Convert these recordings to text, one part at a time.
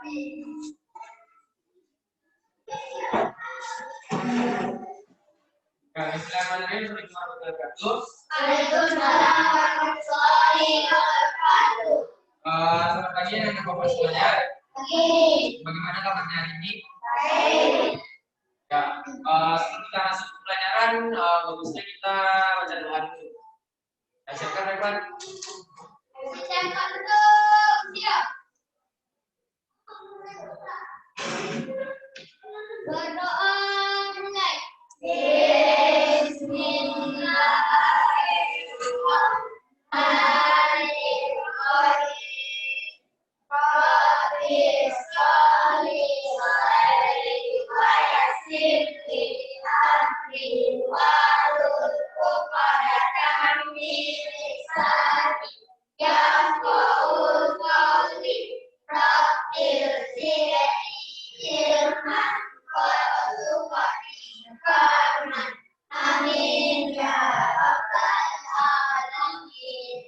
Bismillahirrahmanirrahim. Waalaikumsalam warahmatullahi wabarakatuh. Selamat pagi anak Bapak semuanya. Pagi. Bagaimana kabarnya hari ini? Baik. Ya, sebelum kita masuk ke pelajaran, bagusnya kita baca doa dulu. Ya, siapkan Revan. Siapkan dulu. Siap. Berdoa mulai. Amin ya rabbal alamin.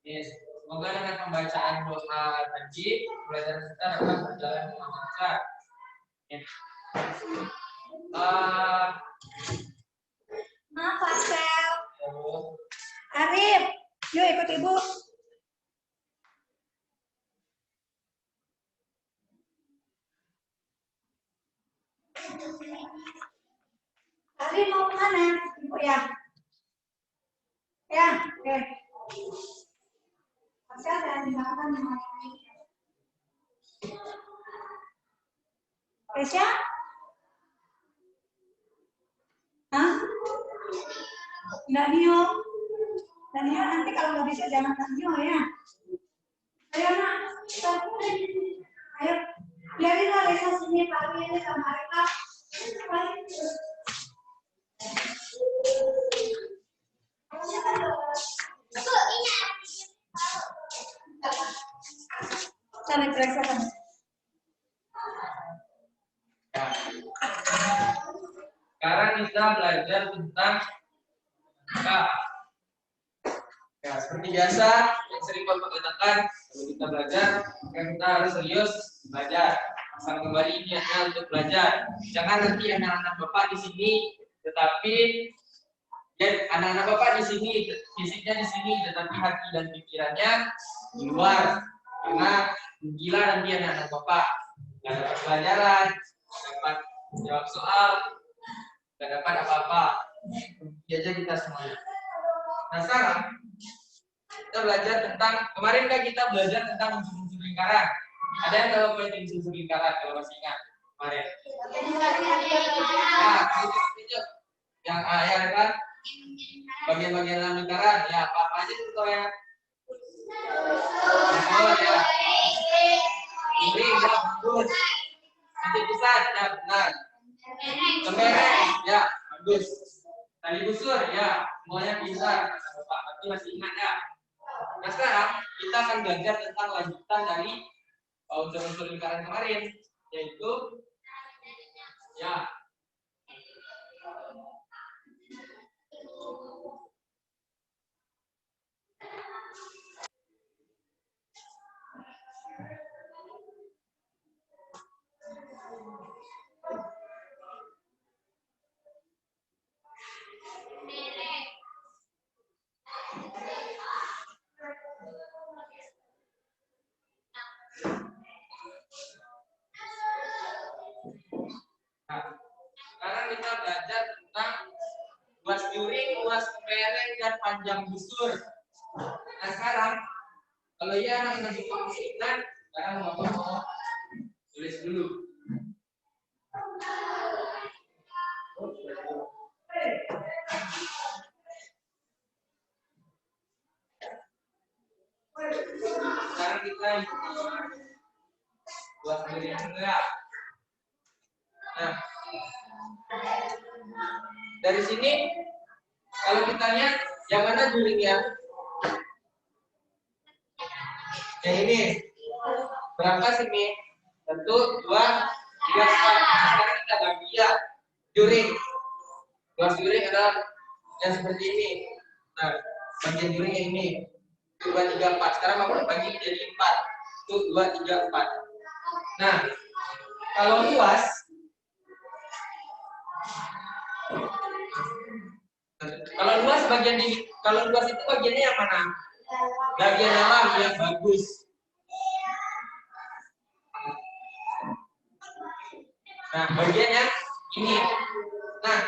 Yes. Semoga dengan pembacaan doa tadi pelajaran kita dapat berjalan dengan lancar. Yes. Maaf, Pasel. Arif, yuk ikut ibu. Arif mau kemana? Ibu ya? Ya, oke. Pasel dan tinggalkan yang lain. Resya? Hah? Nggak Nio? Dan Nio nanti kalau nggak bisa jangan Kak Nio ya. Ayo nak, ayo. Biarin lah Resa sini Pak ini sama mereka. Sana periksa kan. Ya. Sekarang kita belajar tentang angka. Ya, seperti biasa yang sering Bapak katakan, kalau kita belajar, maka kita harus serius belajar. Asal kembali ini hanya untuk belajar. Jangan nanti anak-anak Bapak di sini, tetapi anak-anak Bapak di sini, fisiknya di sini, tetapi hati dan pikirannya di luar. Karena gila nanti anak-anak Bapak nggak dapat pelajaran, nggak dapat jawab soal, nggak dapat apa-apa. Ini aja kita semuanya. Nah sekarang kita belajar tentang, kemarin kan kita belajar tentang unsur-unsur lingkaran. Ada yang tahu apa itu unsur lingkaran kalau masih ingat kemarin? Nah, itu yang ya kan bagian-bagian dalam lingkaran ya apa aja itu tuh ya? Oh ya, ini ya bagus. Titik pusat ya benar. Kemereng ya bagus. Tali busur ya semuanya bisa. Bapak pasti masih ingat ya. Nah sekarang kita akan belajar tentang lanjutan dari unsur-unsur lingkaran kemarin, yaitu ya sekarang kita belajar tentang luas juring, luas kemereng, dan panjang busur. Nah sekarang, kalau ya anak-anak itu masih ingat, sekarang mau tulis dulu. Sekarang kita luas juring enggak. Nah, dari sini kalau kita lihat yang mana juringnya? Yang ini. Berapa sini? 1, 2, 3, 4. Sekarang kita bagi ya juring. Luas juring adalah yang seperti ini. Nah, bagian juring yang ini. 2, 3, 4. Sekarang mau bagi menjadi 4. 1, 2, 3, 4. Nah, kalau luas kalau luas itu bagiannya yang mana? Bagian dalam yang bagus. Nah, bagiannya ini. Nah,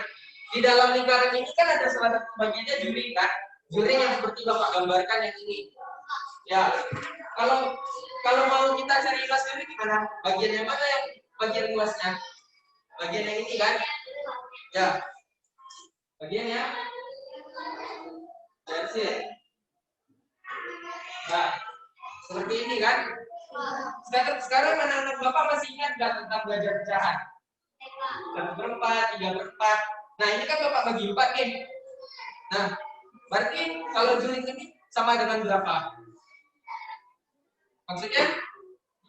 di dalam lingkaran ini kan ada salah satu bagiannya juring kan? Juring yang seperti Bapak gambarkan yang ini. Ya, kalau mau kita cari luas juring gimana? Bagian yang mana yang bagian luasnya? Bagian yang ini kan? Ya. Bagiannya that's it. Nah, seperti ini kan? Sekarang anak-anak Bapak masih ingat nggak tentang belajar pecahan? 1/4, 3/4. Nah, ini kan Bapak bagi 4 nih. Nah, berarti kalau juring ini sama dengan berapa? Maksudnya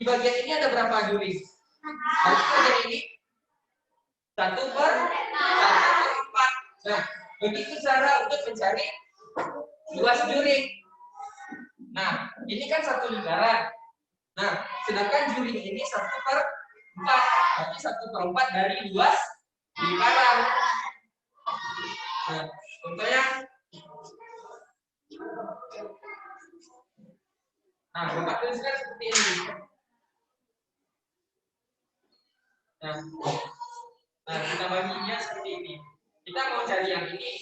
di bagian ini ada berapa juring? Berarti bagian ini 1/4. Nah, begitu cara untuk mencari luas juring. Nah, ini kan satu lingkaran. Nah, sedangkan juring ini 1/4. Berarti 1/4 dari luas lingkaran. Nah, contohnya. Nah, Bapak tuliskan seperti ini. Nah, kita baginya seperti ini. Kita mau cari yang ini.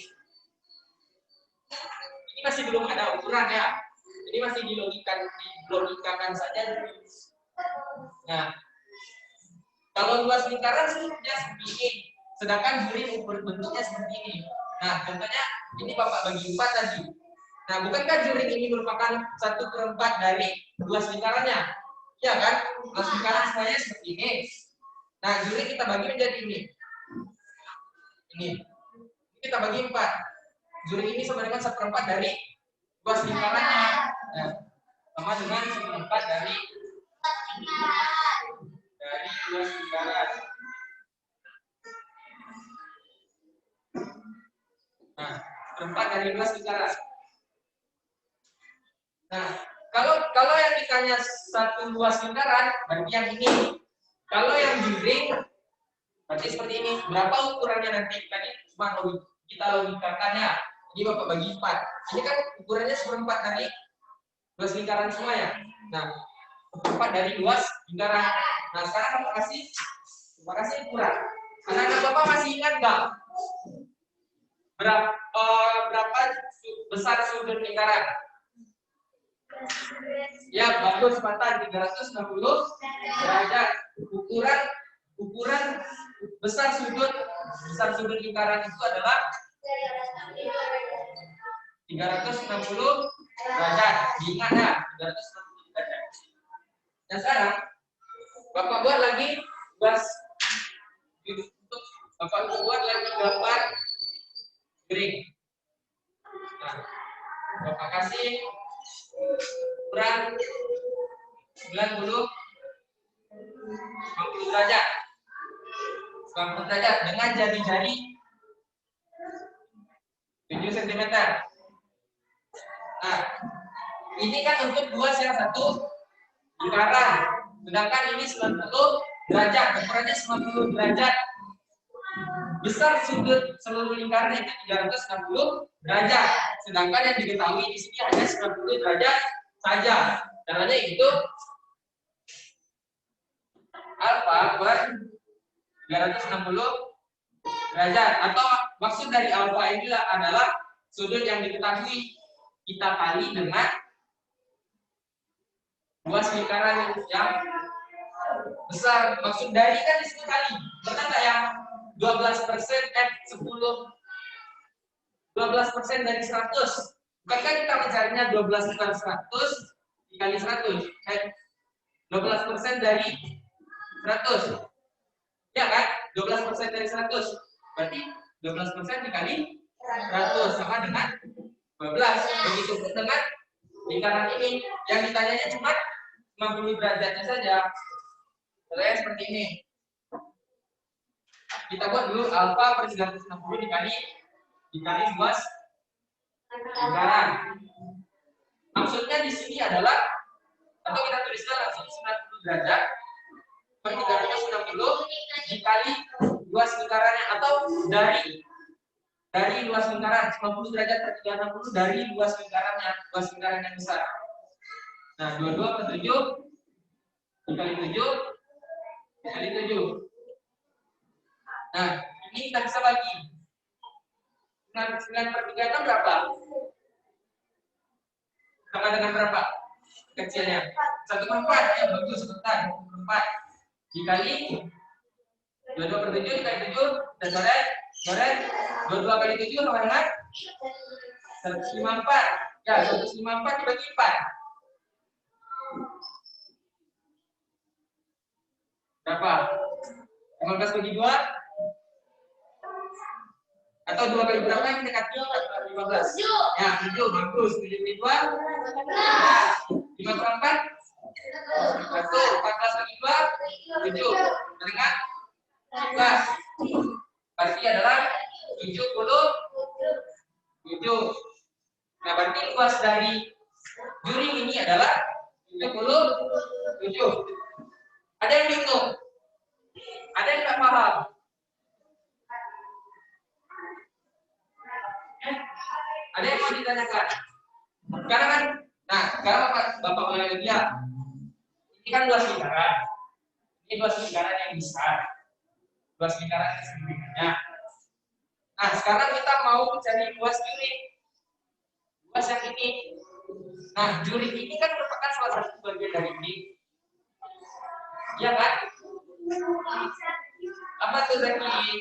Ini masih belum ada ukuran ya. Ini masih dilogikakan saja. Nah, kalau luas lingkaran sebenarnya seperti ini. Sedangkan juring bentuknya seperti ini. Nah, contohnya ini Bapak bagi 4 tadi. Nah, bukankah juring ini merupakan 1/4 dari luas lingkarannya? Ya kan? Luas lingkaran semuanya seperti ini. Nah, juring kita bagi menjadi ini. Ini kita bagi 4. Juring ini sama dengan 1/4 dari luas lingkarannya. Nah, sama dengan 1/4 dari luas lingkaran. Nah, 1/4 dari luas lingkaran. Nah, kalau yang ditanya satu luas lingkaran, berarti yang ini. Kalau yang juring, berarti seperti ini. Berapa ukurannya nanti? Tadi cuma kita logikakan ya. Ini Bapak bagi 4. Ini kan ukurannya 1/4 dari luas lingkaran semua ya. Nah, 1/4 dari luas lingkaran. Nah, sekarang Bapak kasih ukuran. Anak-anak Bapak masih ingat nggak? Berapa besar sudut lingkaran? Ya, bagus, Patan. 360 derajat. Ukuran besar sudut lingkaran itu adalah 360 derajat. Diingat ya, 360 derajat. Nah, sekarang Bapak buat lagi gambar juring. Nah, Bapak kasih ukuran 90 derajat. 90 derajat dengan jari-jari 7 cm. Nah, ini kan untuk luas yang satu lingkaran. Sedangkan ini 90 derajat, ukurannya 90 derajat. Besar sudut seluruh lingkaran itu 360 derajat. Sedangkan yang diketahui di sini hanya 90 derajat saja. Caranya itu alfa per 360 derajat. Atau maksud dari alfa ini adalah sudut yang diketahui kita kali dengan luas lingkaran yang besar. Maksud dari kan di sini kali. Benar nggak yang 12% 12% dari 100. Bukankah kita mencarinya 12 per 100 dikali 100? 12% dari 100. Ya kan? 12% dari 100. Berarti 12% dikali 100 sama dengan 12. Begitu pun dengan lingkaran ini. Yang ditanyanya cuma 90 derajatnya saja. Contohnya seperti ini. Kita buat dulu alfa per 360 dikali luas lingkaran. Maksudnya di sini adalah, atau kita tuliskan langsung 90 derajat dikali luas lingkarannya, atau dari luas lingkaran 50 derajat per 360 dari luas lingkarannya, luas lingkaran yang besar. Nah, 22 per 7 dikali 7 dikali 7. Nah, ini kita bisa bagi. 9 per 36 berapa? Sama dengan berapa? Kecilnya 1/4, ya bagus, sebentar. 1/4 dikali 22 per 7 dikali 7 dan coret 22 kali 7 sama dengan 154. Ya, 154 dibagi 4. Berapa? 15 bagi 2 atau 2 kali berapa yang dekat 15? Ya, 7, bagus. 7 kali 2 5 per 4 1, 14 bagi 2 7 dengan 11. Berarti adalah 77. Nah, berarti luas dari juring ini adalah 77. Ada yang bingung? Ada yang nggak paham? Ada yang mau ditanyakan? Sekarang kan, nah sekarang Bapak mulai lihat. Ini kan luas lingkaran. Ini luas lingkaran yang besar. Luas lingkaran yang sebelumnya. Nah, sekarang kita mau mencari luas juring. Luas yang ini. Nah, juring ini kan merupakan salah satu bagian dari ini. Iya kan? Apa tuh Zaki?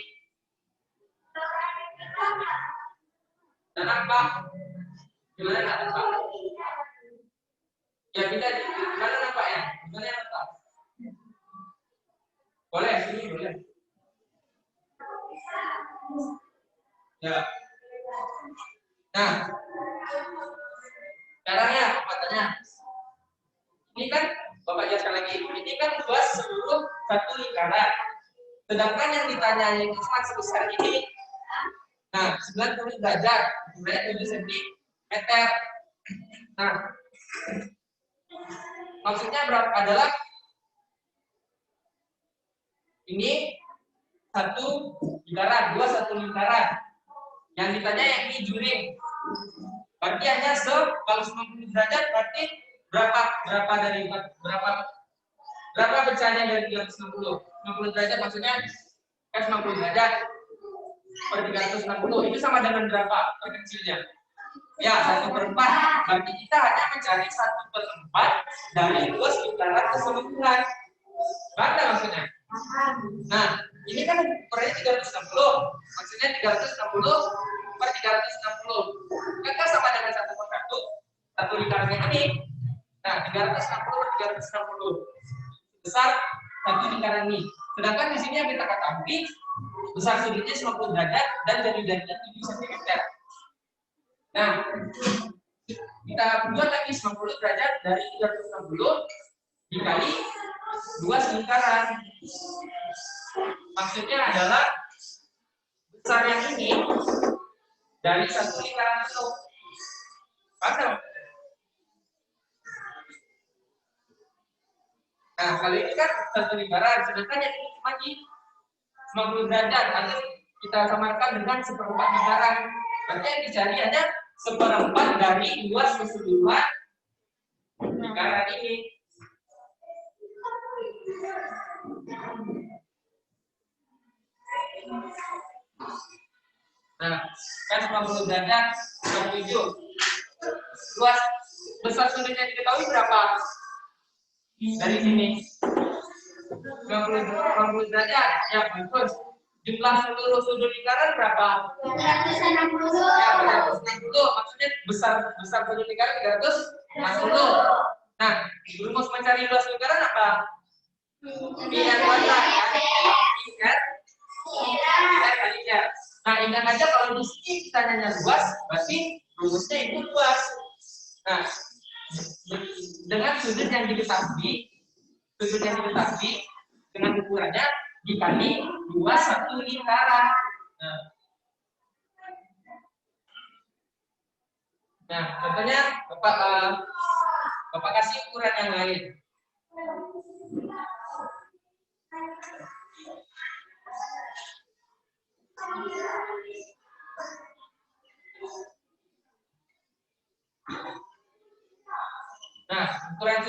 Dan apa? Gimana nampak? Ya kita gimana nampak ya? Gimana nampak? Boleh, sini boleh. Ya. Nah, caranya apa tanya? Ini kan Bapak jelaskan lagi. Ini kan luas seluruh satu lingkaran. Sedangkan yang ditanya itu cuma sebesar ini. Nah, 90 derajat, sebenarnya 7 cm. Nah, maksudnya berapa adalah ini satu lingkaran, satu lingkaran. Yang ditanya yang ini juring. Berarti hanya kalau 90 derajat berarti berapa pecahnya dari 360? 90 derajat maksudnya kan 90 derajat per 360 itu sama dengan berapa perkecilnya? Ya, 1/4. Berarti kita hanya mencari 1/4 dari luas lingkaran keseluruhan. Bagaimana maksudnya? Nah, ini kan ukurannya 360. Maksudnya 360 per 360. Maka sama dengan 1/1 satu lingkarannya ini. Nah, 360 per 360 besar satu lingkaran ini. Sedangkan di sini yang kita ketahui besar sudutnya 90 derajat dan jari-jarinya 7 cm. Nah, kita buat lagi 90 derajat dari 360 dikali luas lingkaran. Maksudnya adalah besar yang ini dari satu lingkaran itu. Paham? Nah, kalau ini kan satu lingkaran, sedangkan yang ini cuma di 90 derajat, nanti kita samakan dengan 1/4 lingkaran. Berarti yang dicari ada 1/4 dari luas keseluruhan lingkaran ini. Nah, kan 90 derajat 27. Luas besar sudutnya diketahui berapa? Dari sini 90 derajat, ya bagus. Jumlah seluruh sudut lingkaran berapa? 360. Ya, 360. Maksudnya besar sudut lingkaran 360. Nah, rumus mencari luas lingkaran apa? Pilihan kuadrat. Ingat? Nah, ingat aja kalau di sini kita nanya luas, berarti rumusnya itu luas. Nah, dengan sudut yang diketahui dengan ukurannya dikali luas satu lingkaran. Nah, contohnya Bapak kasih ukuran yang lain.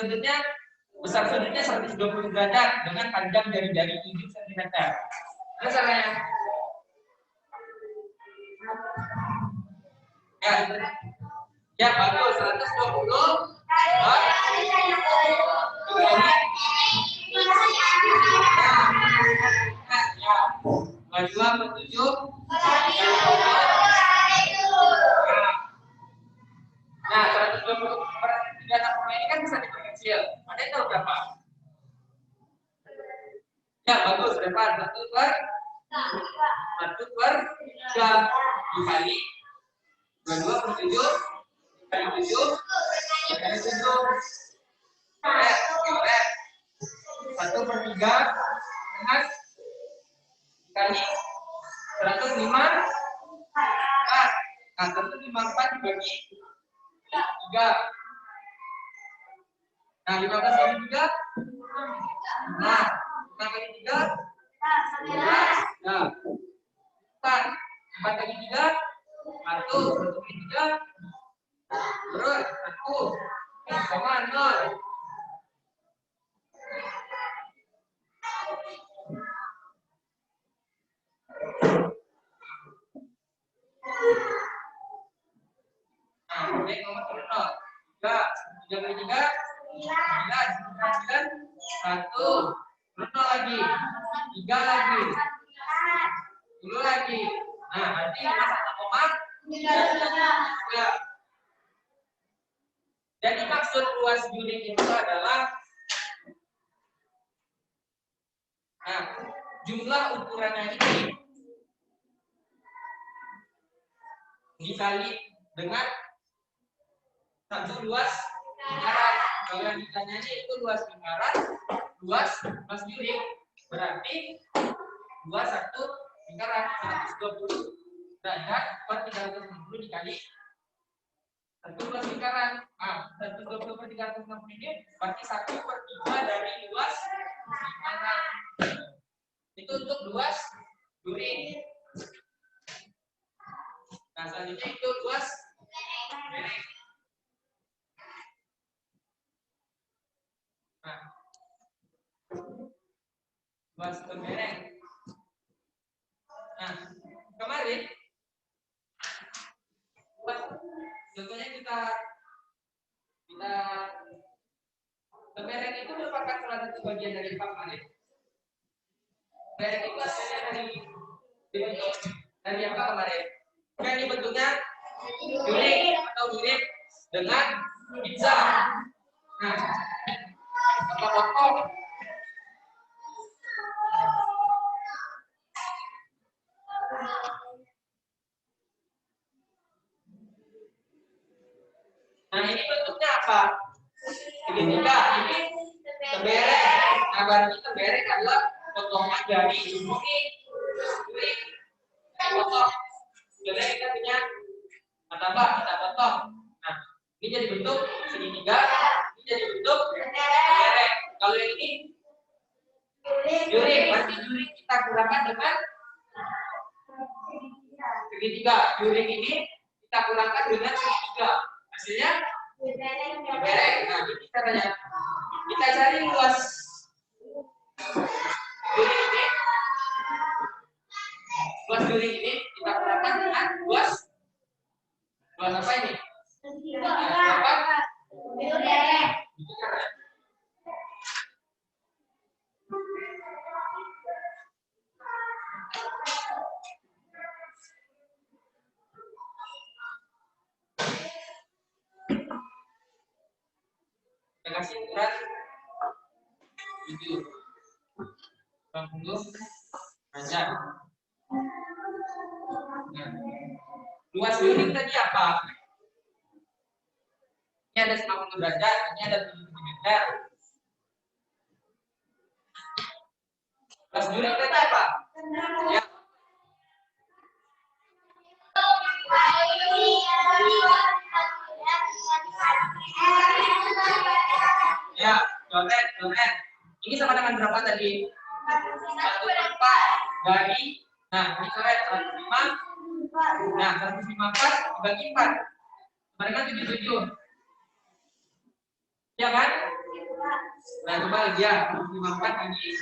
sudutnya, besar sudutnya 120 derajat dengan panjang dari 7 cm. Mana caranya? Ya, bagus. 120 Nah, 120/360 ini kan bisa diperkecil. Ada yang tahu berapa? Ya, bagus. Berapa? 1/3 dikali 22/7 dikali 7 dikali 7. Coret. 1/3 dengan dikali 154. Nah, 154 dibagi 3. Nah, 15 kali 3 nah 5 kali 3 11. Nah, 4 kali 3 1 kali 3 terus 1 sama 0. Nah, ini nomor 0. 3 kali 3 9 1 0 lagi 3 lagi 10 lagi. Nah, nanti 51,3. Jadi maksud luas juring itu adalah jumlah ukurannya ini dikali dengan satu luas lingkaran. Kalau yang ditanyanya itu luas lingkaran, luas juring, berarti luas satu lingkaran 120 derajat per 360 dikali satu luas lingkaran. 120/360 ini berarti 1/3 dari luas lingkaran. Itu untuk luas juring. Nah, selanjutnya itu luas lereng. Nah, luas lereng. Nah, kemarin contohnya kita lereng itu merupakan salah satu bagian dari apa kemarin? Lereng itu asalnya dibentuk dari apa kemarin? Kan ini bentuknya juring atau mirip dengan pizza. Nah, apa potong? Nah, ini bentuknya apa? Segitiga. Ini tembereng. Nah, berarti tembereng adalah potongan dari juring. Potong. Jadi kita punya tambah, kita potong. Nah, ini jadi bentuk segitiga. Ini jadi bentuk tembereng. Kalau yang ini juring, berarti juring kita kurangkan dengan segitiga. Juring ini kita kurangkan dengan segitiga. Hasilnya tembereng. Nah, ini caranya. Kita cari luas juring ini. Luas juring ini kita kurangkan dengan luas apa ini? Apa? Tembereng. Kita kasih ukuran 7 derajat. Nah, luas juring tadi apa? Ini ada 90 derajat, ini ada 7 cm. Luas juring tadi apa? Ya. Ya, coret. Ini sama dengan berapa tadi? 1/4 dari, nah ini coret 105. Nah, 154 dibagi 4. Kemarin kan 77. Ya kan? Nah, coba lagi ya. 54 bagi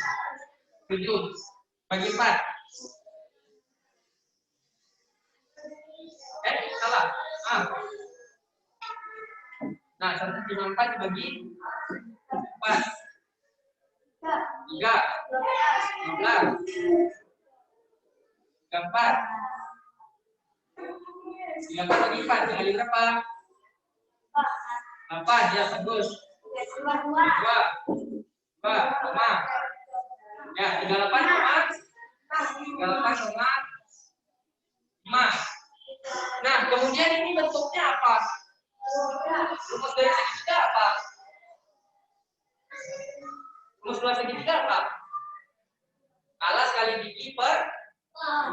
7. Bagi 4. Salah. Nah, 154 dibagi 4. 3. 12. 34. 34 bagi 4 dikali berapa? 8. Ya, bagus. 2. 2, ya, 38, 5. Nah, kemudian ini bentuknya apa? Rumus dari segitiga apa? Rumus dua segitiga apa? Alas kali gigi per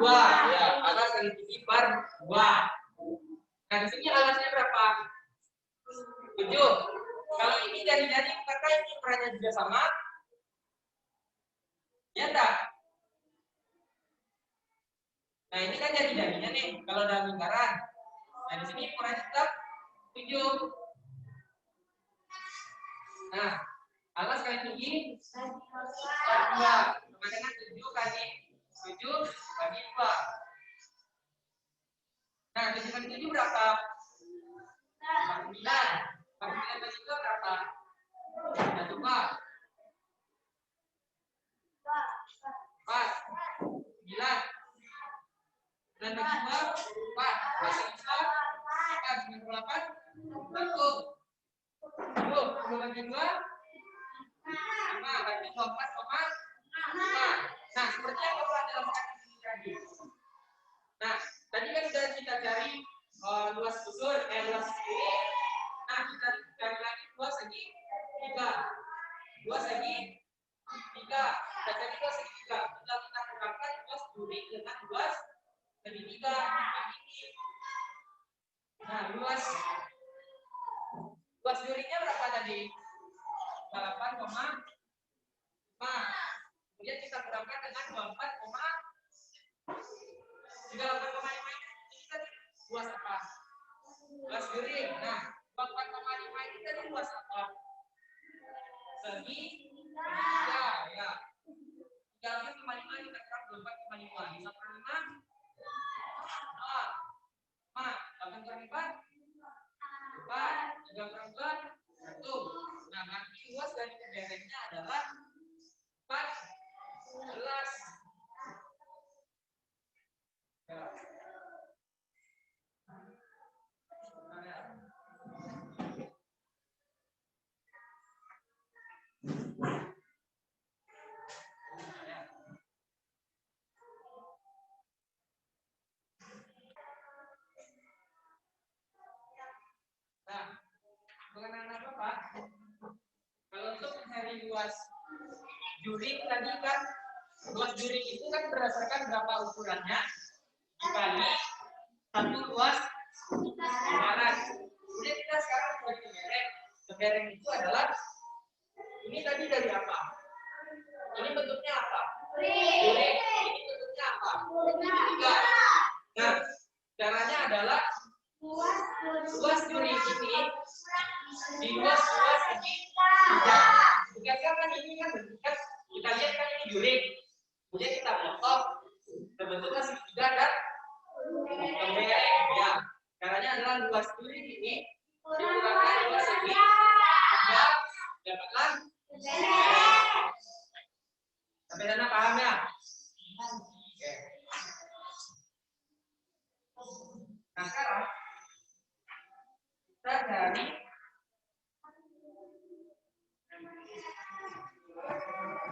2. Ya, alas kali gigi per 2. Nah, di sini alasnya berapa? 7. Kalau ini jari-jari, maka ini ukurannya juga sama. Ya enggak? Nah, ini kan jari-jarinya nih, kalau dalam lingkaran. Nah, di sini ukurannya tetap 7. Nah, alas kali tinggi 2. Sama dengan 7 kali 7 bagi 2. Nah, 7 kali 7 berapa? 49. 49 bagi 2 berapa? Nah, coba. 4. 9. 9 bagi 2, 4. Bagi 2, 4. 98. 1. 10 bagi 2, 5. Bagi 24,5. Nah, seperti apa Pak dalam kaki ini tadi? Nah, tadi kan sudah kita cari luas busur, luas ini. Nah, kita cari lagi luas segi 3. Luas segi 3. Kita cari luas segi 3. Kita kurangkan luas duri dengan luas segi 3. Nah, luas durinya berapa tadi? 8,5. Kemudian kita kurangkan dengan 24,5. Jika 8,5 ini tadi luas apa? Luas duri. Nah, 24,5 ini tadi luas apa? Segi 3, ya. 3,5 kita kurang 24,5. Bisa per 5. 8 kurang 4. 4. 3 kurang 2. 1. Nah, nanti luas dari pembereknya adalah 14. Ya. Nah, mengenai apa Pak? Kalau untuk mencari luas juring tadi kan, luas juring itu kan berdasarkan berapa ukurannya dikali satu luas lingkaran. Kemudian kita sekarang buat kebereng. Kebereng itu adalah ini tadi dari apa? Ini bentuknya apa? Juring. Ini bentuknya apa? Tiga. Nah, caranya adalah luas juring ini di luas segi 3. Berdasarkan ini kan bentuknya, kita lihat kan ini juring. Kemudian kita potong, terbentuklah segitiga dan kebereng. Ya, caranya adalah luas juring ini dikurangkan luas segi 3, dapatkan kebereng. Sampai sana paham ya? Oke. Nah, sekarang kita dari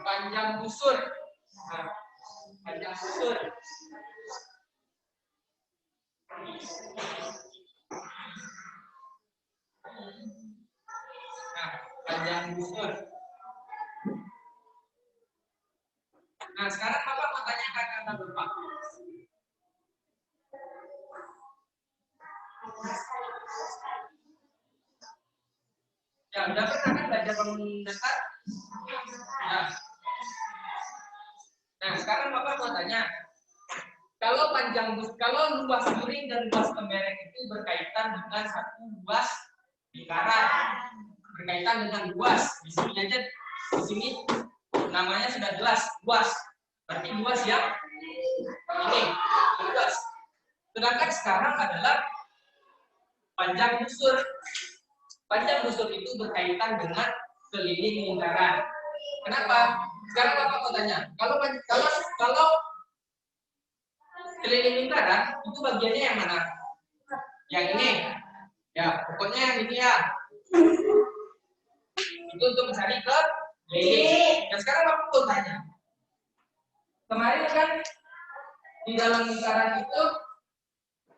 panjang busur. Nah, panjang busur. Nah, panjang busur. Nah, sekarang Bapak mau tanyakan kata Bapak. Ya, udah pernah kan belajar bangun dasar? Ya. Nah, sekarang Bapak mau tanya. Kalau luas juring dan luas kebereng itu berkaitan dengan satu luas lingkaran. berkaitan dengan luas. Di sini aja, di sini namanya sudah jelas, luas. Berarti luas yang ini, luas. Sedangkan sekarang adalah panjang busur. Panjang busur itu berkaitan dengan keliling lingkaran. Kenapa? Sekarang Bapak mau tanya, kalau keliling lingkaran itu bagiannya yang mana? Yang ini. Ya, pokoknya yang ini ya. Itu untuk mencari ke keliling. Dan sekarang Bapak mau tanya. Kemarin kan di dalam lingkaran itu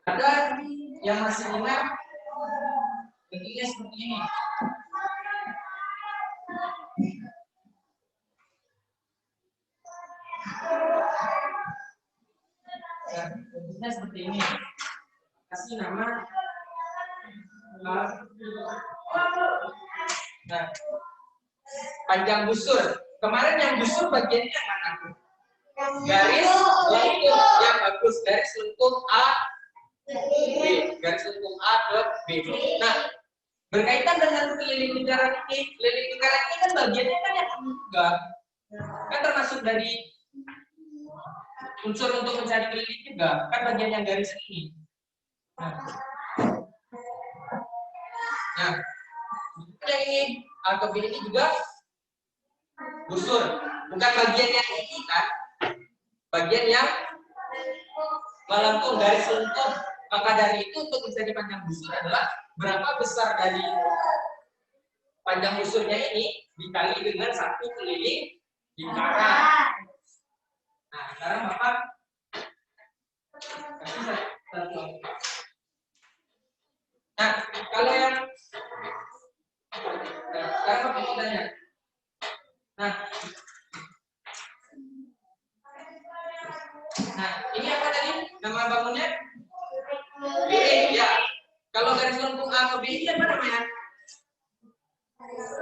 ada yang masih ingat bentuknya seperti ini. Ya, bentuknya seperti ini. Kasih nama. Nah, panjang busur. Kemarin yang busur bagiannya mana? Garis lengkung yang bagus, garis lengkung A B, garis lengkung A ke B. Nah, berkaitan dengan keliling lingkaran ini kan bagiannya kan yang enggak, kan termasuk dari unsur untuk mencari keliling juga, kan bagian yang garis ini. Nah, yang ini A ke B ini juga busur, bukan bagian yang ini kan, bagian yang melengkung, garis lengkung. Maka dari itu untuk mencari panjang busur adalah berapa besar dari panjang busurnya ini dikali dengan satu keliling lingkaran. Nah, sekarang Bapak kasih satu. Nah, kalau yang sekarang Bapak mau tanya. Nah, ini apa tadi? Nama bangunnya? Ya. Kalau garis lengkung A ke B ini apa namanya?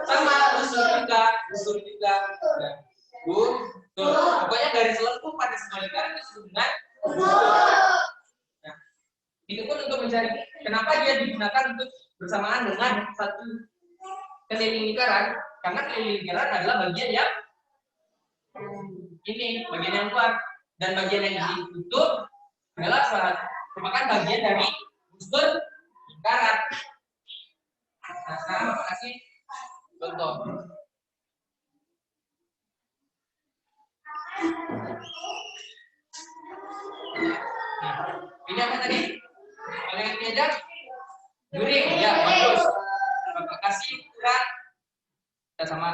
Sama, busur juga. Pokoknya garis lengkung pada semua lingkaran itu dengan busur. Nah, itu pun untuk mencari kenapa dia digunakan untuk bersamaan dengan satu keliling lingkaran, karena keliling lingkaran adalah bagian yang ini, bagian yang keluar, dan bagian yang ditutup adalah merupakan bagian dari busur lingkaran. Nah, sekarang Bapak kasih contoh. Nah, ini apa tadi? Kalau yang ini aja, guring, ya bagus. Bapak kasih ukuran, ya sama,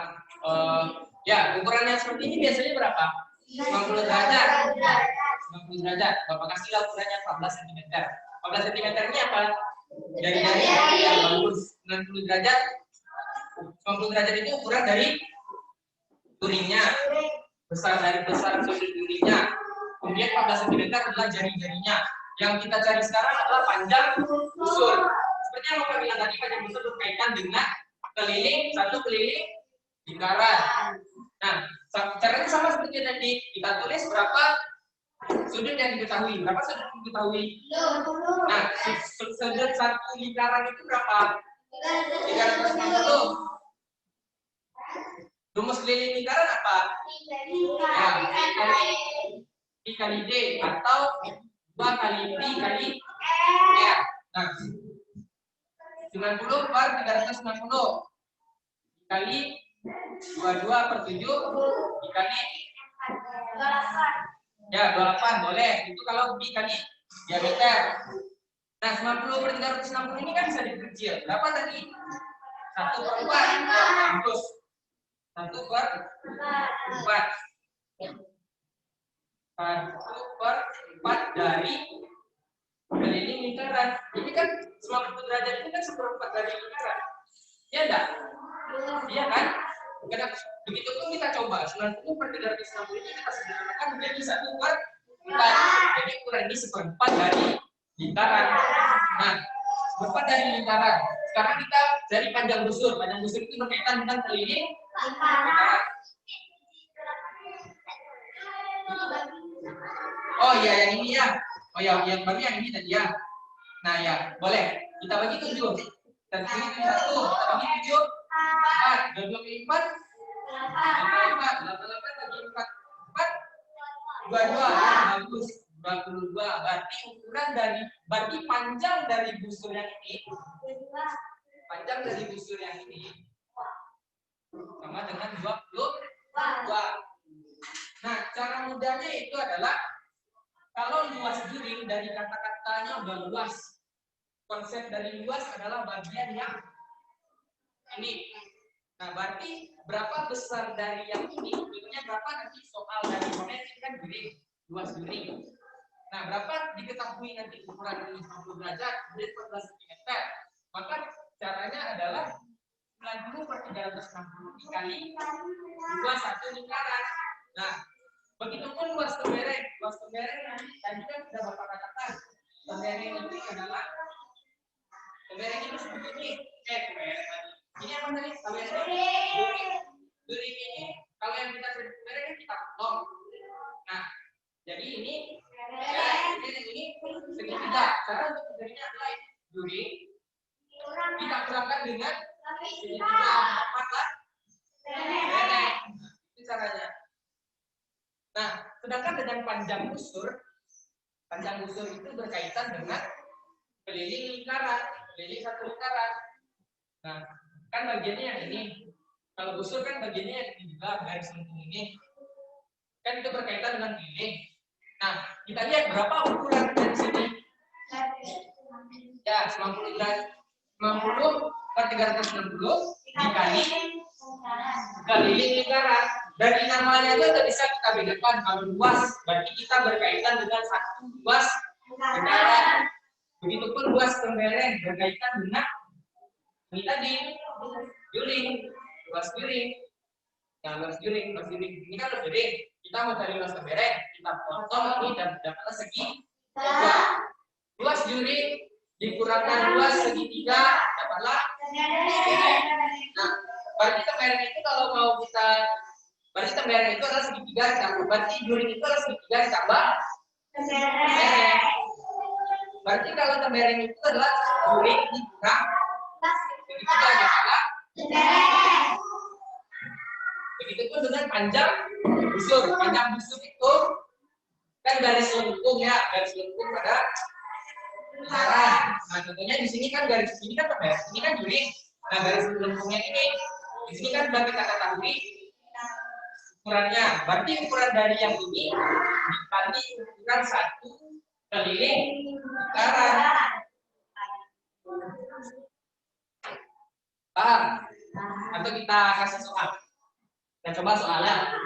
ya ukuran yang seperti ini biasanya berapa? 50 derajat. 90 derajat. Bapak kasih ukurannya 14 cm. 14 cm ini apa? Dari yang bagus. 90 derajat. 90 derajat itu ukuran dari guringnya. Besar sudut guringnya. Kemudian 14 cm adalah jari-jarinya. Yang kita cari sekarang adalah panjang busur. Seperti yang Bapak bilang tadi, panjang busur berkaitan dengan satu keliling lingkaran. Nah, caranya sama seperti tadi. Kita tulis berapa sudut yang diketahui. Berapa sudut yang diketahui? Nah, sudut satu lingkaran itu berapa? 360. Rumus keliling lingkaran apa? I kali D atau 2 kali Pi kali R. Nah, 90 per 360 dikali 22/7 dikali ya 28 boleh. Itu kalau Pi kali diameter. Nah, 90 per 360 ini kan bisa diperkecil. Berapa tadi? 1/4. Terus 1/4. 1/4 dari keliling lingkaran. Ini kan 90 derajat ini kan 1/4 dari lingkaran. Ya enggak? Iya kan? Karena begitu pun kita coba 90 per 360 ini kita sederhanakan menjadi 1/4. Jadi ukuran ini 1/4 dari lingkaran. Nah, 1/4 dari lingkaran. Sekarang kita cari panjang busur. Panjang busur itu berkaitan dengan keliling lingkaran. Oh iya, yang ini ya. Oh ya, yang baru yang ini tadi ya. Nah ya, boleh. Kita bagi 7. Dan ini 1, kita bagi 7. 4. 22 kali 4. 8. 8 bagi 4. 4. 22. Ya, bagus. 22. Berarti ukuran berarti panjang dari busur yang ini. Panjang dari busur yang ini sama dengan 22. Nah, cara mudahnya itu adalah kalau luas juring dari kata-katanya udah luas. Konsep dari luas adalah bagian yang ini. Nah, berarti berapa besar dari yang ini? Tentunya berapa nanti soal dari geometri kan juring, luas juring. Nah, berapa diketahui nanti ukuran ini 90 derajat, kemudian 14 cm. Maka caranya adalah 90 per 360 dikali 21 lingkaran. Nah, begitupun luas tembereng. Luas tembereng nanti tadi kan sudah Bapak katakan. Tembereng itu adalah tembereng itu seperti ini. Tembereng tadi. Ini apa tadi? Juring ini kalau yang kita sebut tembereng kan kita potong. Nah, jadi ini ini segitiga. Karena untuk jadinya adalah juring kita kurangkan dengan segitiga 4 lah. Ini caranya. Nah, sedangkan dengan panjang busur itu berkaitan dengan keliling lingkaran, keliling satu lingkaran. Nah, kan bagiannya yang ini. Kalau busur kan bagiannya yang ini juga, garis lengkung ini. Kan itu berkaitan dengan keliling. Nah, kita lihat berapa ukuran dari sini. Ya, 90 per 360 dikali keliling lingkaran. Dari namanya itu tidak bisa kita bedakan. Kalau luas, berarti kita berkaitan dengan satu luas lingkaran. Begitupun luas tembereng berkaitan dengan ini tadi juring, luas juring. Nah, luas juring ini kan luas juring. Kita mau cari luas tembereng, kita potong ini dan dapatnya segi 2. Luas juring dikurangkan luas segitiga dapatlah. Nah, berarti tembereng itu kalau mau kita berarti tembereng itu adalah segitiga ditambah. Berarti juring itu adalah segitiga ditambah tembereng. Berarti kalau tembereng itu adalah juring dikurang segitiga ditambah tembereng. Begitupun dengan panjang busur. Panjang busur itu kan garis lengkung ya, garis lengkung pada lingkaran. Nah, contohnya di sini kan garis ini kan tembereng, ini kan juring. Nah, garis lengkungnya ini di sini kan sudah kita ketahui ukurannya. Berarti ukuran dari yang ini dikali ukuran satu keliling lingkaran. Paham? Atau kita kasih soal? Kita coba soalnya.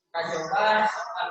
Kita coba soal.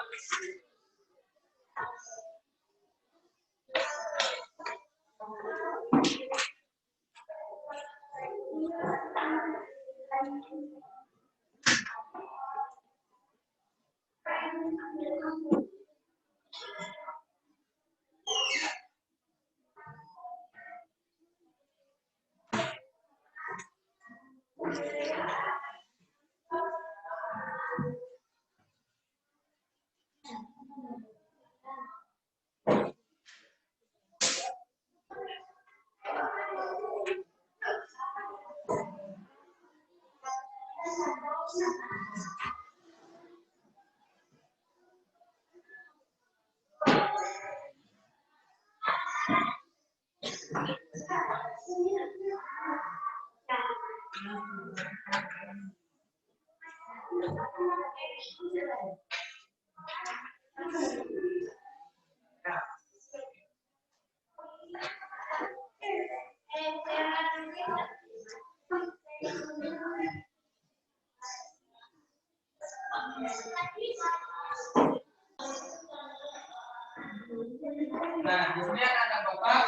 Nah, di sini anak Bapak,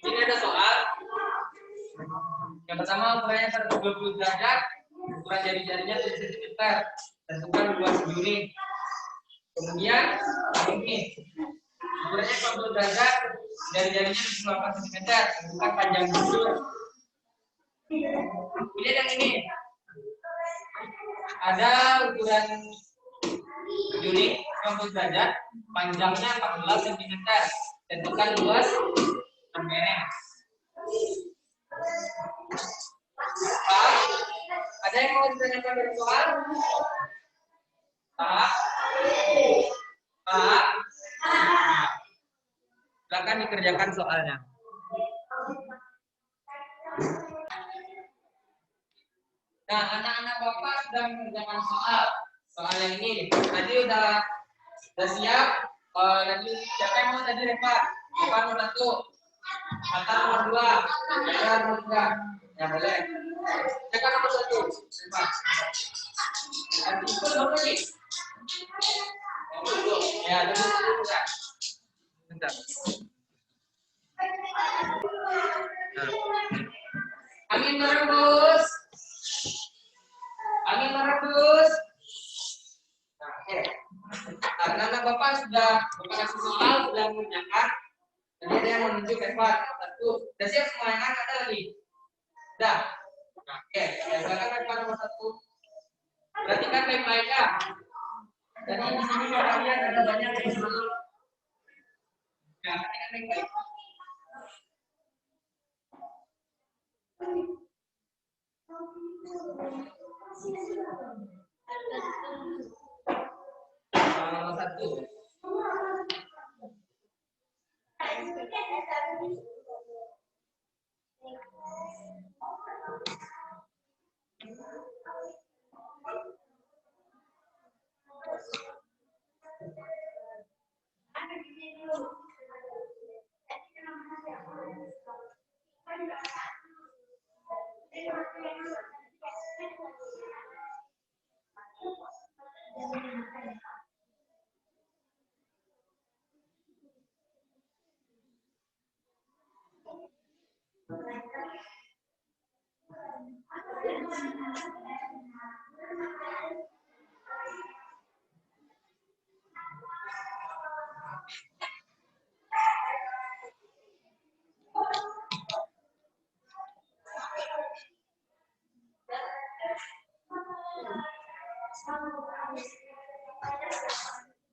ini ada soal. Yang pertama ukurannya 120 derajat, ukuran jari-jarinya 7 cm, tentukan luas juring. Kemudian ini ukurannya 40 derajat, jari-jarinya 28 cm, tentukan panjang busur. Kemudian yang ini ada ukuran juring 90 derajat, panjangnya 14 cm. Tentukan luas lembaran. Pak, ada yang mau ditanyakan dari soal? Pak? Pak? Silakan dikerjakan soalnya. Nah, anak-anak Bapak sudah mengerjakan soal yang ini. Nanti udah siap. Nanti siapa yang mau tadi Reva? Reva nomor 1, Atta nomor 2, Reva nomor 3. Ya boleh. Reva nomor 1, Reva. Nanti itu nomor ini. Ya, dulu. Bentar. Angin merebus. Angin merebus. Nah, oke. Anak-anak Bapak sudah kasih soal, sudah mengerjakan. Jadi ada yang menunjuk Eva. 1. Sudah siap semua yang ada lagi? Sudah. Nah, oke. Silakan Eva nomor 1. Perhatikan baik-baik ya. Jadi di sini kalian ada banyak yang salah. Ya, perhatikan baik-baik. Nomor 1.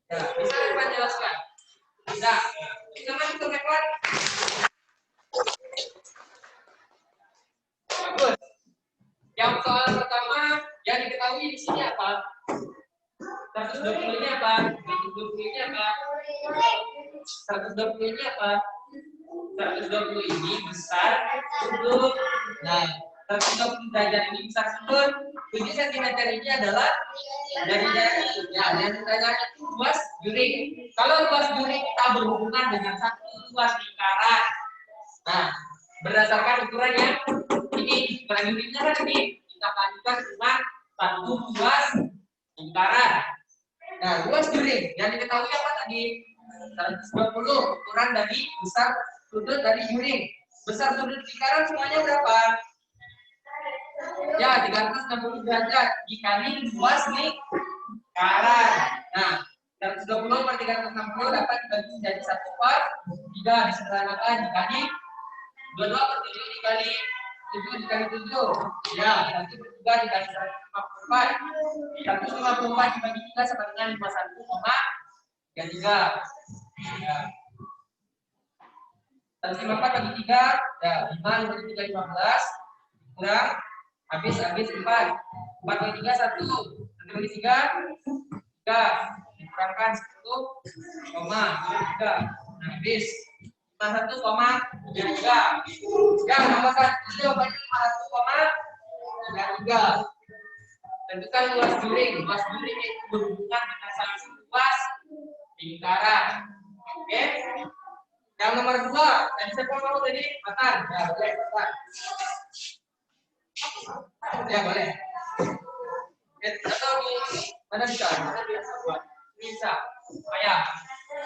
Ya, bisa Eva jelaskan? Bisa. Bisa masuk ke Eva? Bagus. Yang soal pertama yang diketahui di sini apa? 120 ini apa? 120 ini apa? 120 ini apa? 120 ini besar sudut. Nah, 120 derajat ini besar sudut. 7 cm ini adalah dari ya, yang derajat itu luas juring. Kalau luas juring kita berhubungan dengan satu luas lingkaran. Nah, berdasarkan ukuran yang ini, ukuran juringnya kan ini kita padukan dengan satu luas lingkaran. Nah, luas juring yang diketahui apa tadi? 120 ukuran dari besar sudut dari juring. Besar sudut lingkaran semuanya berapa? Ya, 360 derajat dikali luas lingkaran. Nah, 120 per 360 dapat dibagi menjadi 1/3 disederhanakan dikali 22 per 7 dikali 7 dikali 7. Ya, 1/3 dikali 154. 154 dibagi 3 sama dengan 51,33. Ya. 154 bagi 3, ya 5 dibagi 3 15 kurang habis 4 bagi 3 1 bagi 3 dikurangkan 1,3. Nah, habis 51,33. Ya, nomor 1 jawabannya 51,33. Tentukan luas juring. Luas juring itu berhubungan dengan satu luas lingkaran. Oke? Yang nomor 2, tadi siapa mau tadi? Matan. Ya, boleh Matan. Ya, boleh. Atau di mana bisa? Mana biasa buat? Bisa. Ayah.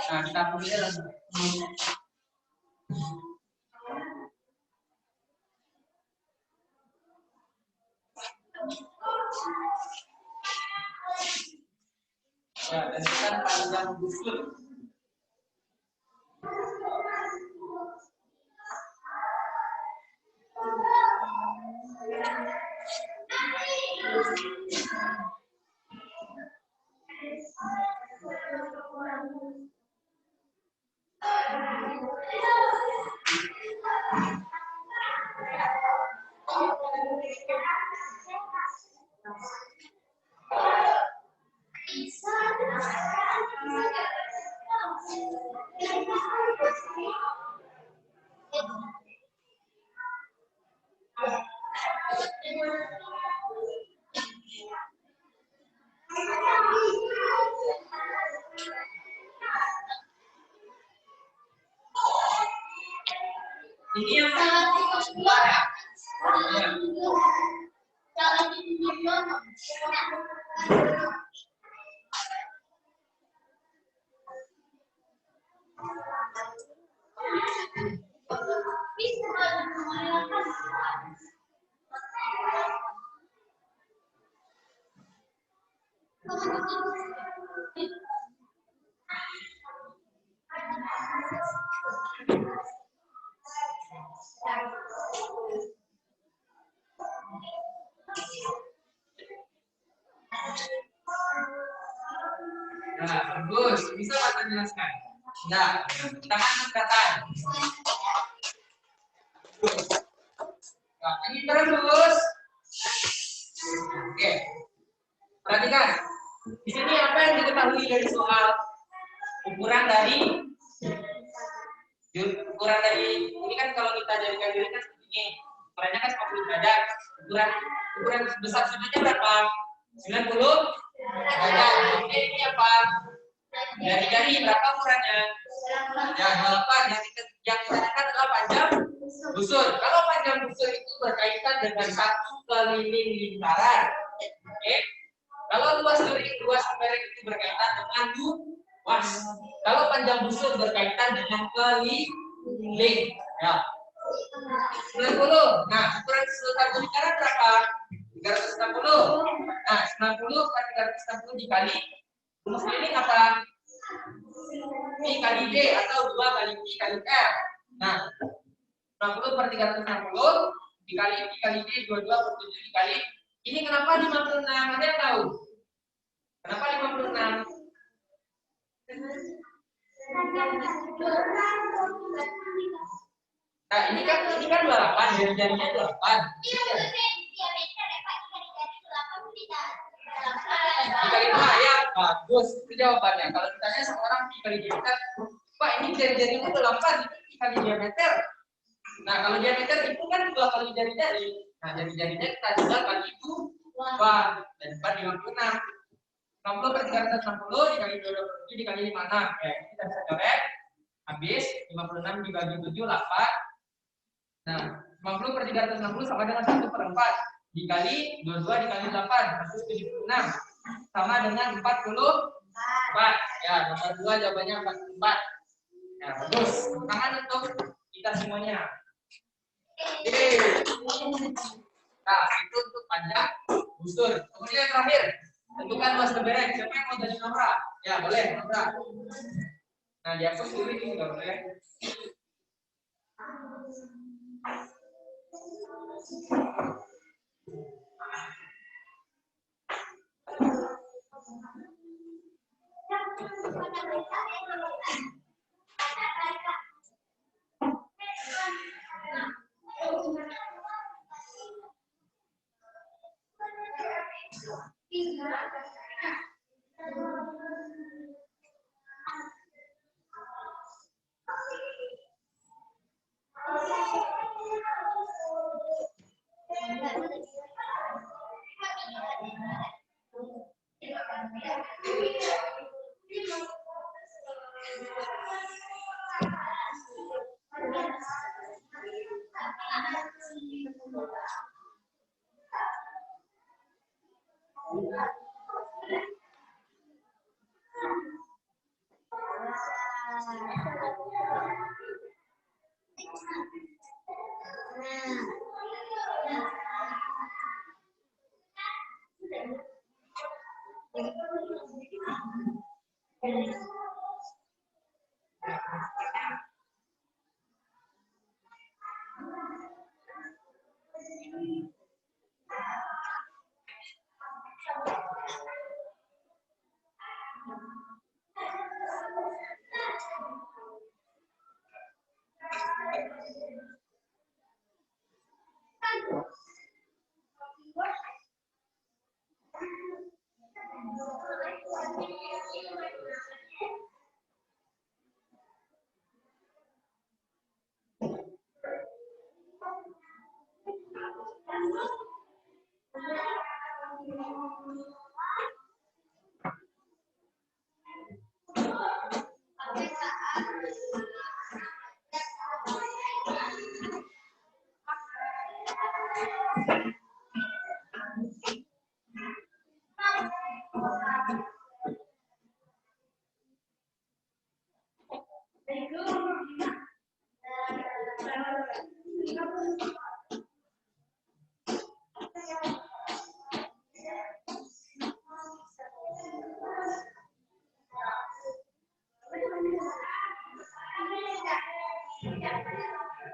Nah, kita punya lagi. Ya, dan kita panjang busur. Ini yang keluar ya. Nah, bagus. Bisa Pak jelaskan? Nah, tangan dekatan. Nah, ini terus. Oke. Perhatikan. Di sini apa yang diketahui dari soal ukuran dari ini kan kalau kita jadikan diri kan seperti ini. Ukurannya kan 50 derajat. Ukuran besar sudutnya berapa? 90 derajat. Ini apa? Jari-jari berapa ukurannya? Ya, 8. Yang kita tanyakan adalah panjang busur. Kalau panjang busur itu berkaitan dengan satu keliling lingkaran. Oke. Kalau luas pemberek itu berkaitan dengan luas. Kalau panjang busur berkaitan dengan keliling. Ya. 90. Nah, ukuran satu lingkaran berapa? 360. Nah, 90 kali 360 dikali rumus ini apa? I kali D atau 2 kali I kali R. Nah, 60 per 360 dikali I kali D 22 per 7 dikali. Ini kenapa 56? Ada yang tahu? Kenapa 56? Nah, ini kan 28, jari-jarinya 28. Dikali 2 ya, bagus. Itu jawabannya. Kalau ditanya sama orang dikali diameter, Pak ini jari-jarinya 28, itu dikali diameter. Nah, kalau diameter itu kan 2 kali jari-jari. Nah, jari-jarinya kita juga kali itu 2 dan 4 56. 60 per 360 dikali 27 dikali 56. Oke, kita bisa coret. Habis 56 dibagi 7 8. Nah, 50 per 360 sama dengan 1 per 4 dikali 22 dikali 8 176 sama dengan 44. Ya, nomor 2 jawabannya 44. Ya, bagus. Tangan untuk kita semuanya. Oke. Nah, itu untuk panjang busur. Kemudian yang terakhir, tentukan luas pemberek. Siapa yang mau jadi Nora? Ya, boleh, Nora. Nah, dihapus dulu ini enggak boleh.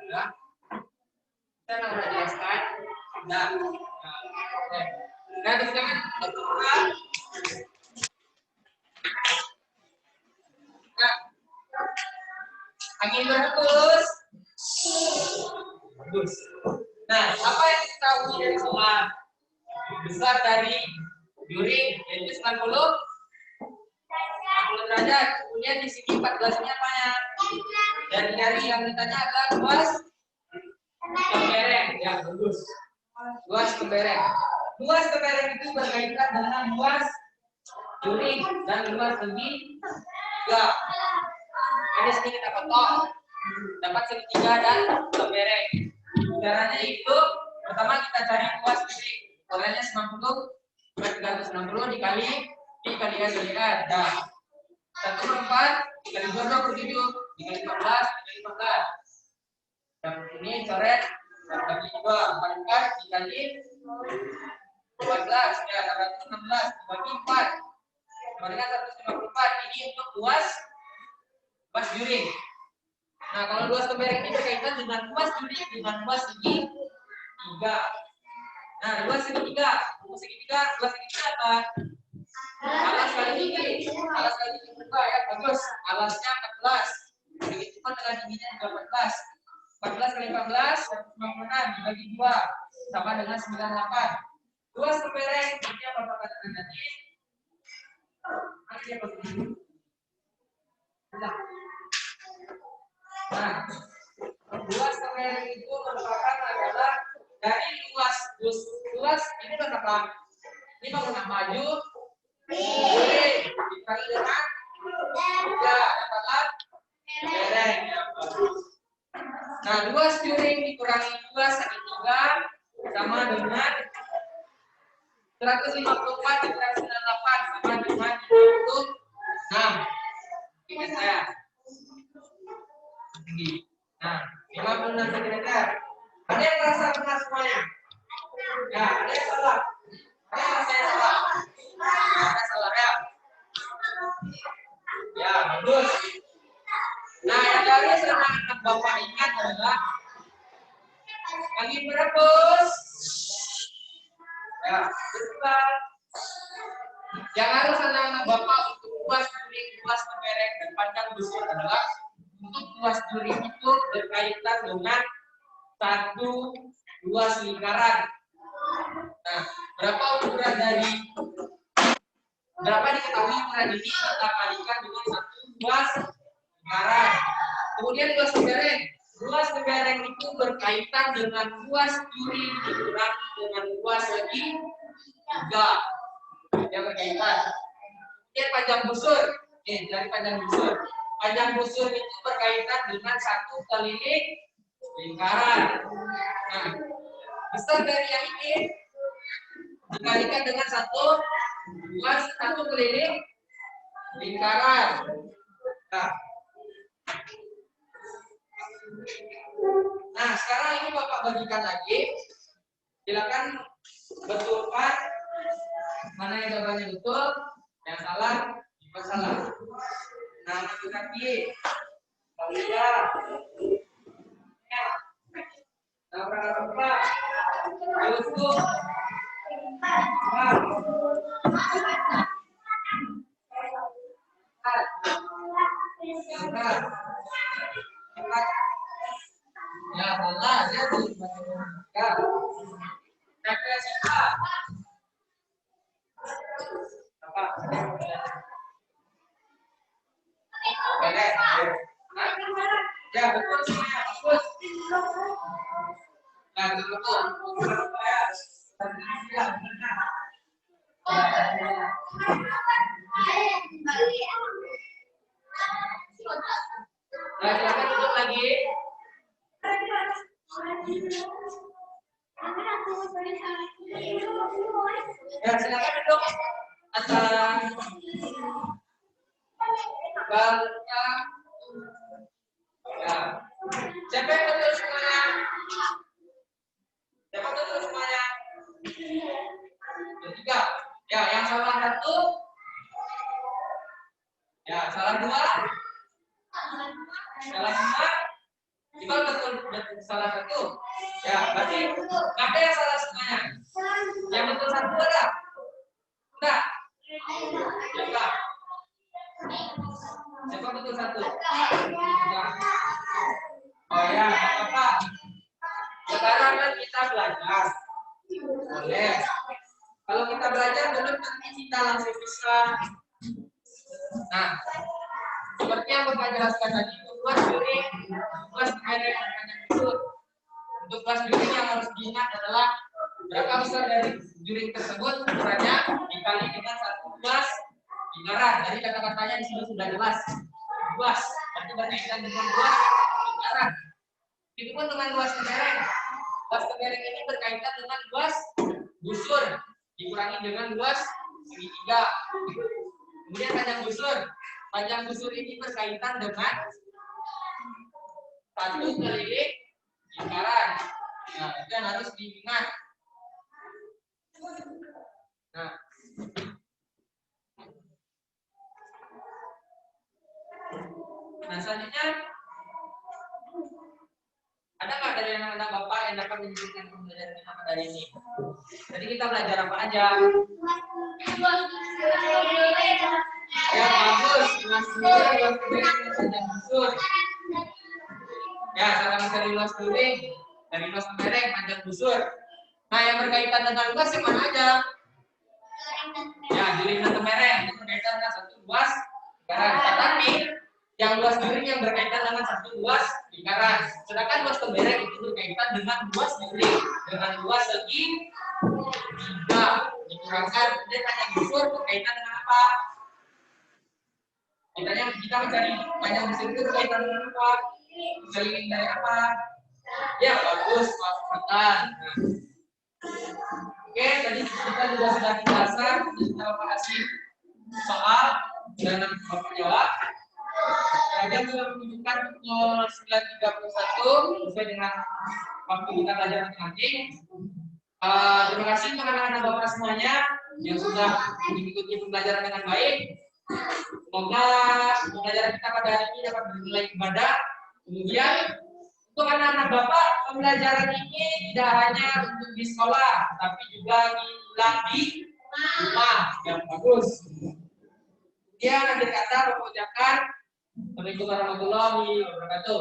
Ya. Saya mau jelaskan. Nah, oke. Nah, teman-teman, nah, angin berhembus. Hembus. Nah, apa yang kita tahu dari soal besar dari Yuring yaitu 90 derajat. Kemudian di sini 14-nya apanya? Dari yang ditanya adalah luas kebereng. Ya, bagus. Luas kebereng. Luas kebereng itu berkaitan dengan luas Yuring dan luas segitiga. Jadi sini kita potong, dapat segitiga dan kebereng. Caranya itu pertama kita cari luas Yuring. Polanya 90 360 dikali A dikali A. Nah, 1/4 dikali 2 per 7 dikali 14 dikali 14. Dan ini coret bagi 2 44 dikali 14 ya 116 dibagi 4 sama dengan 154. Ini untuk luas Yuring. Nah, kalau luas kebereng ini berkaitan dengan luas Yuring dengan luas segitiga. Nah, luas segitiga apa? Alas kali tinggi berapa ya? Bagus. Alasnya 14. Begitu pun dengan tingginya juga 14. 14 kali 14 196 dibagi 2 sama dengan 98. Luas kebereng ini apa katakan nanti? Nanti apa begini? Nah, luas kebereng itu merupakan adalah dari luas ini berapa? Ini bangunan maju dibagi dengan 3 dapatlah kebereng. Nah, luas Yuring dikurangi 2 segitiga sama dengan 154 dikurangi 98 sama dengan 56. Ingat saya. Nah, 56 cm. Ada yang merasa benar semuanya? Ya, ada yang salah. Ada yang saya salah. Ada salah ya. Ya, bagus. Nah, yang harus anak-anak Bapak ingat adalah angin berhembus. Ya, betul. Yang harus anak-anak Bapak untuk luas Yuring, luas kebereng dan panjang busur adalah untuk luas Yuring itu berkaitan dengan satu luas lingkaran. Nah, berapa diketahui ukuran ini kita kalikan dengan satu luas lingkaran. Kemudian luas kebereng itu berkaitan dengan luas Yuring dikurangi dengan luas segitiga. Yang berkaitan. Kemudian panjang busur. Dari panjang busur itu berkaitan dengan satu keliling lingkaran. Nah, besar dari yang ini dikalikan dengan satu keliling lingkaran. Nah, sekarang ini Bapak bagikan lagi. Silakan betulkan mana yang jawabannya betul, yang salah, bukan salah. Nah, maju kaki, lidah, nabrak, lutut, ya salah, dia belum baca. Apa? Ya betul semuanya bagus. Nah betul. Nah silakan duduk lagi. Ya, silakan duduk. Atas. Belakang. Ya. Siapa yang betul semuanya? Siapa betul semuanya? Ketiga. Ya, yang salah satu. Ya, salah dua. Salah dua. Gimana betul salah satu? Ya, berarti ada yang salah semuanya. Yang betul satu ada? Enggak. Enggak. Siapa betul satu? Enggak. Oh ya, apa? Sekarang kan kita belajar. Boleh. Kalau kita belajar belum nanti kita langsung bisa. Nah, seperti yang Bapak jelaskan tadi, untuk kelas bimbing, kelas bimbing untuk kelas bimbing yang harus diingat adalah berapa besar dari juring tersebut ukurannya dikali dengan satu luas lingkaran. Jadi kata-katanya di sini sudah jelas. Luas, berarti berkaitan dengan luas lingkaran. Itu pun dengan luas kelereng. Luas kelereng ini berkaitan dengan luas busur dikurangi dengan luas segitiga. Kemudian panjang busur. Panjang busur ini berkaitan dengan satu keliling lingkaran. Nah, itu yang harus diingat. Nah, selanjutnya ada nggak dari anak-anak Bapak yang dapat menyebutkan pembelajaran kita pada hari ini? Jadi kita belajar apa aja? Ya bagus, panjang busur. Ya, cara mencari luas keliling dari luas kelereng panjang busur. Nah, yang berkaitan dengan luas yang mana aja? Ya, juring dan kelereng itu berkaitan dengan satu luas lingkaran. Tetapi yang luas juring yang berkaitan dengan satu luas lingkaran. Sedangkan luas kelereng itu berkaitan dengan luas juring dengan luas segitiga dikurangkan kemudian panjang busur berkaitan dengan apa? Kita mencari panjang busur itu berkaitan dengan apa? Keliling dari apa? Ya bagus, Pak. Oke, tadi kita juga sudah penjelasan, kita Bapak kasih soal dan Bapak jawab. Kemudian sudah menunjukkan pukul 9.31 sesuai dengan waktu kita belajar matematik. Terima kasih untuk anak-anak Bapak semuanya yang sudah mengikuti pembelajaran dengan baik. Semoga pembelajaran kita pada hari ini dapat bernilai ibadah. Kemudian untuk anak-anak Bapak, pembelajaran ini tidak hanya untuk di sekolah, tapi juga diulang di rumah yang bagus. Kemudian akhir kata Bapak ucapkan Assalamualaikum warahmatullahi wabarakatuh.